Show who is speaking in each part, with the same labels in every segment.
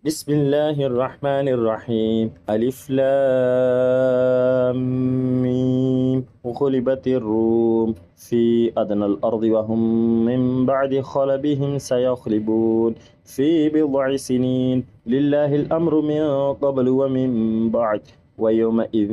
Speaker 1: بسم الله الرحمن الرحيم ألف لام ميم غلبت الروم في أدنى الأرض وهم من بعد خلبهم سيغلبون في بضع سنين لله الأمر من قبل ومن بعد ويومئذ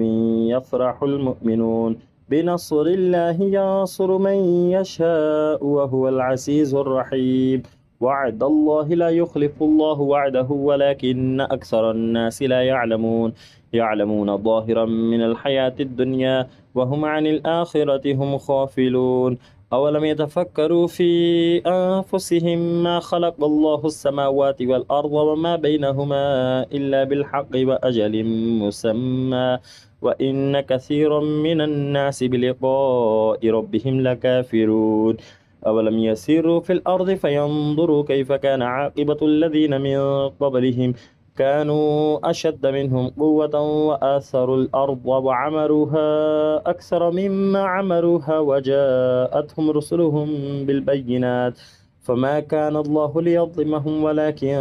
Speaker 1: يفرح المؤمنون بنصر الله ينصر من يشاء وهو العزيز الرحيم وعد الله لا يخلف الله وعده ولكن أكثر الناس لا يعلمون ظاهرا من الحياة الدنيا وهم عن الآخرة هم غافلون أولم يتفكروا في أنفسهم ما خلق الله السماوات والأرض وما بينهما إلا بالحق وأجل مسمى وإن كثيرا من الناس بلقاء ربهم لكافرون أولم يسيروا في الأرض فينظروا كيف كان عاقبة الذين من قبلهم كانوا أشد منهم قوة وآثروا الأرض وعمروها أكثر مما عمروها وجاءتهم رسلهم بالبينات فما كان الله ليظلمهم ولكن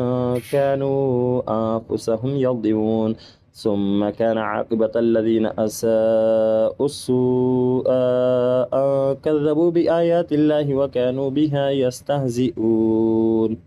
Speaker 1: كانوا أنفسهم يظلمون ثم كان عاقبة الذين أساءوا السوء أن كذبوا بآيات الله وكانوا بها يستهزئون